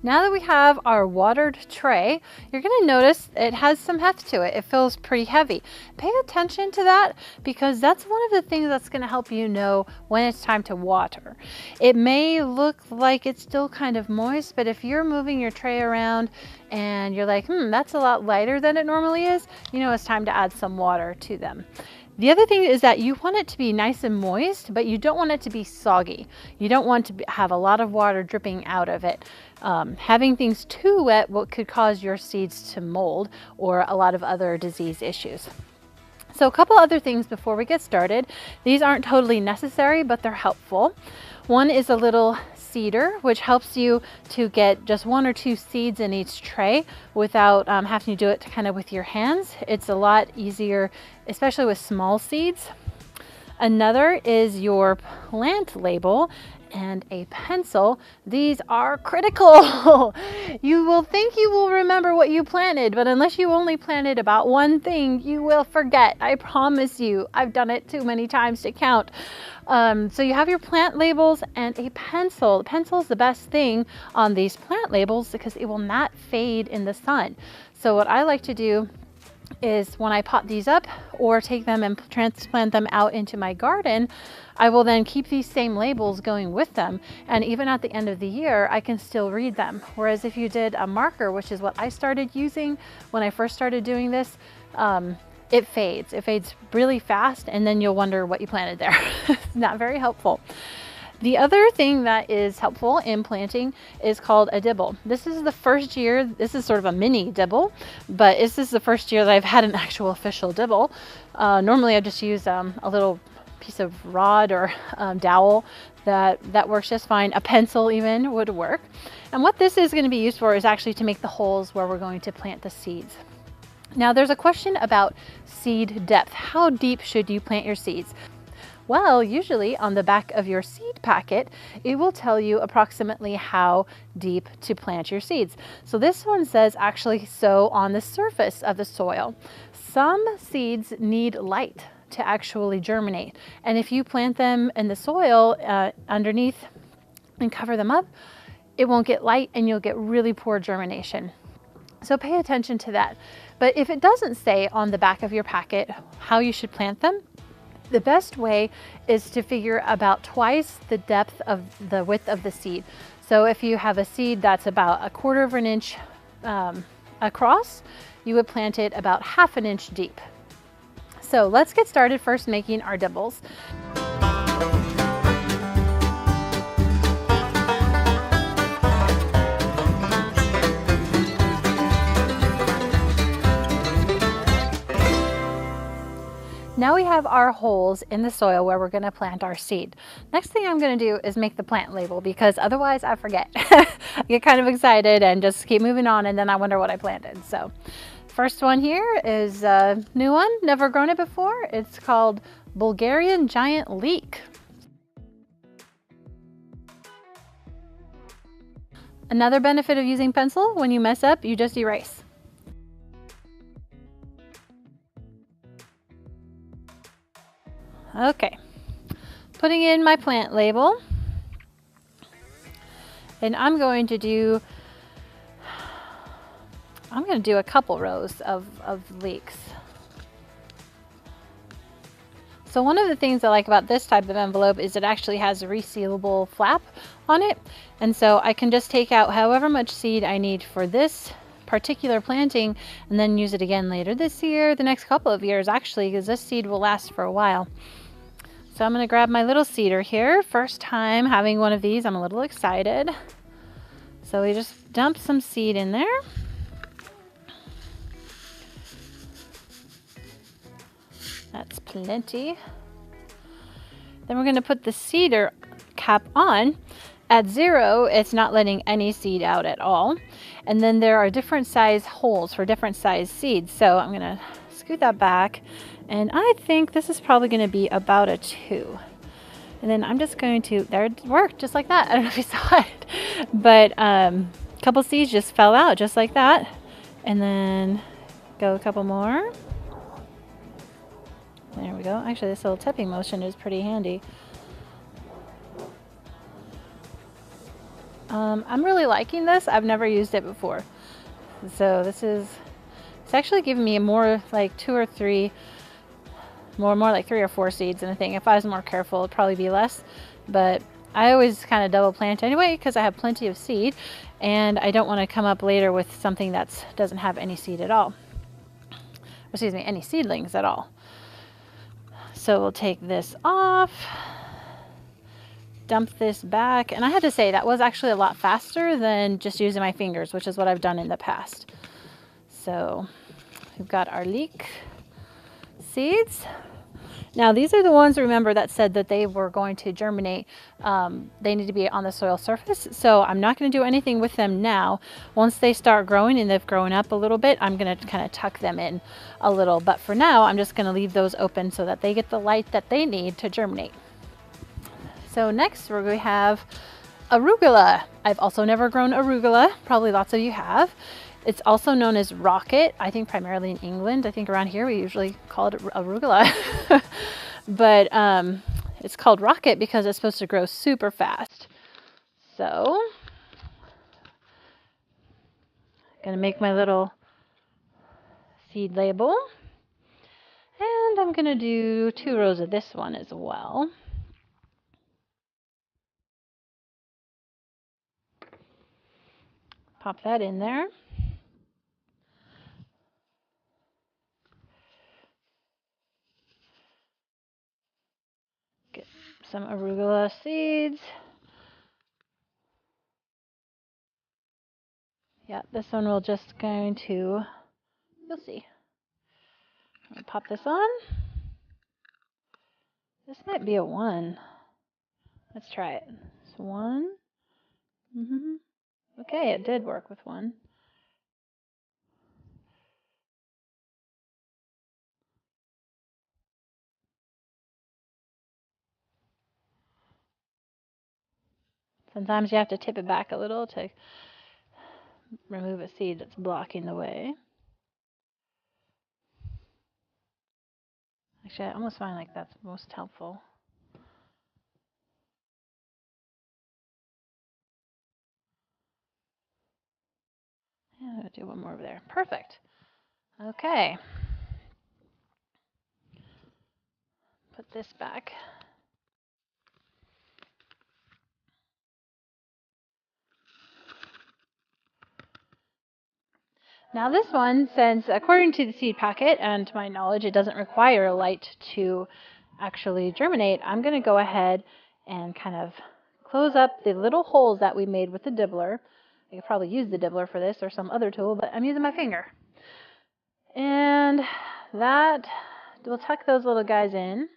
Now that we have our watered tray, you're going to notice it has some heft to it. It feels pretty heavy. Pay attention to that because that's one of the things that's going to help you know when it's time to water. It may look like it's still kind of moist, but if you're moving your tray around and you're like, that's a lot lighter than it normally is, you know it's time to add some water to them. The other thing is that you want it to be nice and moist, but you don't want it to be soggy. You don't want to have a lot of water dripping out of it. Having things too wet could cause your seeds to mold or a lot of other disease issues. So a couple other things before we get started. These aren't totally necessary, but they're helpful. One is a little seeder, which helps you to get just 1 or 2 seeds in each tray without having to do it kind of with your hands. It's a lot easier, especially with small seeds. Another is your plant label and a pencil. These are critical. You will think you will remember what you planted, but unless you only planted about one thing, you will forget. I promise you. I've done it too many times to count. So you have your plant labels and a pencil. The pencil is the best thing on these plant labels because it will not fade in the sun. So what I like to do is when I pot these up or take them and transplant them out into my garden, I will then keep these same labels going with them. And even at the end of the year, I can still read them. Whereas if you did a marker, which is what I started using when I first started doing this, it fades. It fades really fast, and then you'll wonder what you planted there. It's not very helpful. The other thing that is helpful in planting is called a dibble. This is the first year, this is sort of a mini dibble, but this is the first year that I've had an actual official dibble. Normally I just use a little piece of rod or dowel that works just fine. A pencil even would work. And what this is going to be used for is actually to make the holes where we're going to plant the seeds. Now there's a question about seed depth. How deep should you plant your seeds? Well, usually on the back of your seed packet, it will tell you approximately how deep to plant your seeds. So this one says actually sow on the surface of the soil. Some seeds need light to actually germinate. And if you plant them in the soil underneath and cover them up, it won't get light and you'll get really poor germination. So pay attention to that. But if it doesn't say on the back of your packet how you should plant them, the best way is to figure about twice the depth of the width of the seed. So if you have a seed that's about 1/4 of an inch across, you would plant it about 1/2 inch deep. So let's get started first making our dibbles. Now we have our holes in the soil where we're going to plant our seed. Next thing I'm going to do is make the plant label because otherwise I forget. I get kind of excited and just keep moving on and then I wonder what I planted. So first one here is a new one, never grown it before. It's called Bulgarian Giant Leek. Another benefit of using pencil, when you mess up, you just erase. Okay, putting in my plant label, and I'm going to do a couple rows of leeks. So one of the things I like about this type of envelope is it actually has a resealable flap on it, and so I can just take out however much seed I need for this particular planting and then use it again later this year, the next couple of years actually, because this seed will last for a while. So I'm going to grab my little seeder here. First time having one of these, I'm a little excited. So we just dump some seed in there. That's plenty. Then we're going to put the seeder cap on. At 0, it's not letting any seed out at all. And then there are different size holes for different size seeds. So I'm going to scoot that back. And I think this is probably going to be about a 2. And then I'm just going to, there it worked just like that. I don't know if you saw it. But a couple seeds just fell out just like that. And then go a couple more. There we go. Actually, this little tipping motion is pretty handy. I'm really liking this. I've never used it before. So it's actually giving me more like two or three, more like 3 or 4 seeds in a thing. If I was more careful, it'd probably be less. But I always kind of double plant anyway because I have plenty of seed and I don't want to come up later with something that doesn't have any seed at all. Excuse me, any seedlings at all. So we'll take this off, dump this back, and I have to say that was actually a lot faster than just using my fingers, which is what I've done in the past. So we've got our leek seeds. Now these are the ones, remember, that said that they were going to germinate. They need to be on the soil surface, so I'm not going to do anything with them now. Once they start growing and they've grown up a little bit, I'm going to kind of tuck them in a little, but for now I'm just going to leave those open so that they get the light that they need to germinate. So next we're going to have arugula. I've also never grown arugula. Probably lots of you have. It's also known as rocket, I think primarily in England. I think around here we usually call it arugula. But it's called rocket because it's supposed to grow super fast. So I'm going to make my little seed label. And I'm going to do 2 rows of this one as well. Pop that in there. Get some arugula seeds. Yeah, this one we're just going to, you'll see. I'm going to pop this on. This might be a 1. Let's try it. It's 1. Okay, it did work with 1. Sometimes you have to tip it back a little to remove a seed that's blocking the way. Actually, I almost find like that's most helpful. Yeah, I'm going to do 1 more over there. Perfect. Okay. Put this back. Now this one, since according to the seed packet and to my knowledge it doesn't require light to actually germinate, I'm going to go ahead and kind of close up the little holes that we made with the dibbler. I could probably use the dibbler for this or some other tool, but I'm using my finger. And that, we'll tuck those little guys in.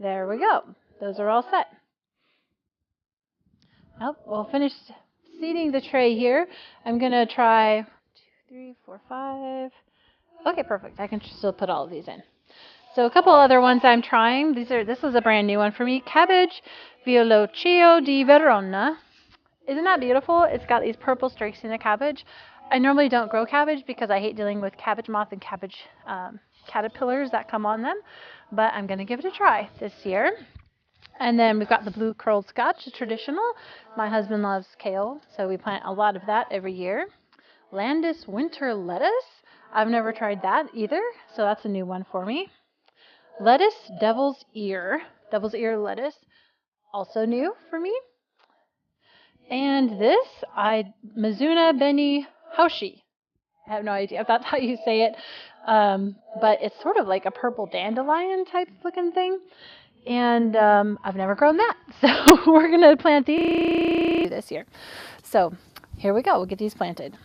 There we go. Those are all set. Now we'll finish seeding the tray here. I'm going to try 2, 3, 4, 5. Okay, perfect. I can still put all of these in. So a couple other ones I'm trying. This was a brand new one for me. Cabbage Violaceo di Verona. Isn't that beautiful? It's got these purple streaks in the cabbage. I normally don't grow cabbage because I hate dealing with cabbage moth and cabbage caterpillars that come on them. But I'm going to give it a try this year. And then we've got the blue curled Scotch, traditional. My husband loves kale, so we plant a lot of that every year. Landis winter lettuce. I've never tried that either, so that's a new one for me. Lettuce devil's ear lettuce, also new for me. And this, Mizuna Beni Haushi. I have no idea if that's how you say it, but it's sort of like a purple dandelion type looking thing. And I've never grown that, so we're going to plant these this year. So here we go. We'll get these planted.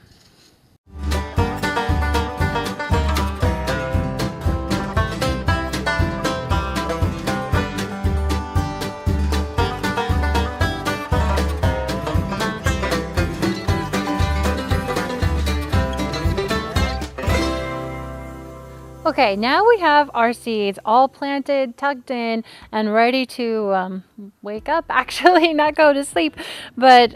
Okay, now we have our seeds all planted, tucked in, and ready to wake up, actually, not go to sleep, but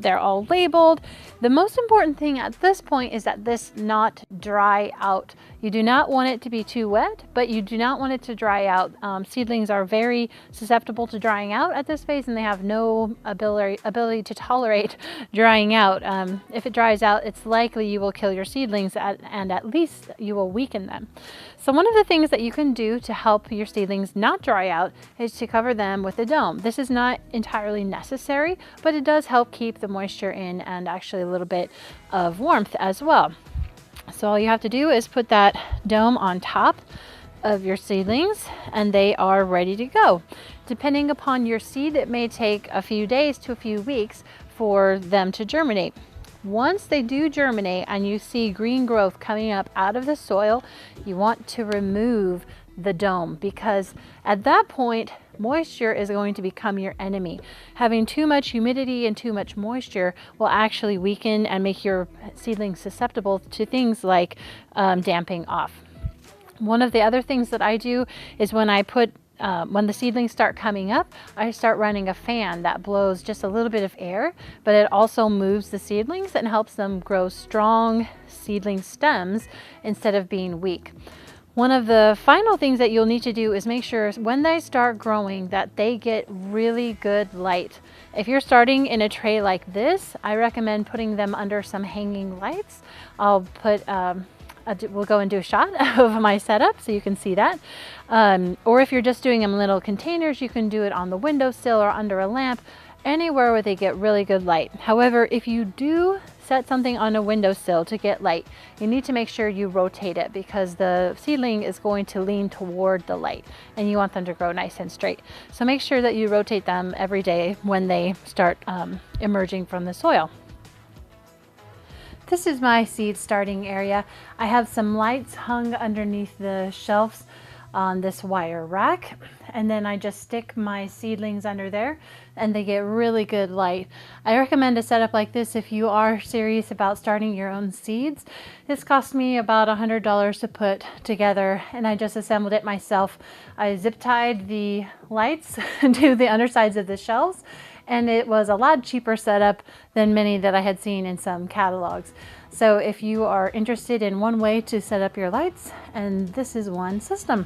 they're all labeled. The most important thing at this point is that this not dry out. You do not want it to be too wet, but you do not want it to dry out. Seedlings are very susceptible to drying out at this phase, and they have no ability to tolerate drying out. If it dries out, it's likely you will kill your seedlings and at least you will weaken them. So one of the things that you can do to help your seedlings not dry out is to cover them with a dome. This is not entirely necessary, but it does help keep the moisture in and actually a little bit of warmth as well. So all you have to do is put that dome on top of your seedlings and they are ready to go. Depending upon your seed, it may take a few days to a few weeks for them to germinate. Once they do germinate and you see green growth coming up out of the soil, you want to remove the dome, because at that point moisture is going to become your enemy. Having too much humidity and too much moisture will actually weaken and make your seedlings susceptible to things like damping off. One of the other things that I do is when the seedlings start coming up, I start running a fan that blows just a little bit of air, but it also moves the seedlings and helps them grow strong seedling stems instead of being weak. One of the final things that you'll need to do is make sure when they start growing that they get really good light. If you're starting in a tray like this, I recommend putting them under some hanging lights. I'll put we'll go and do a shot of my setup so you can see that. Or if you're just doing them in little containers, you can do it on the windowsill or under a lamp, anywhere where they get really good light. However, if you do set something on a windowsill to get light, you need to make sure you rotate it, because the seedling is going to lean toward the light and you want them to grow nice and straight. So make sure that you rotate them every day when they start emerging from the soil. This is my seed starting area. I have some lights hung underneath the shelves on this wire rack, and then I just stick my seedlings under there and they get really good light. I recommend a setup like this if you are serious about starting your own seeds. This cost me about $100 to put together, and I just assembled it myself. I zip tied the lights to the undersides of the shelves, and it was a lot cheaper setup than many that I had seen in some catalogs. So if you are interested in one way to set up your lights, and this is one system.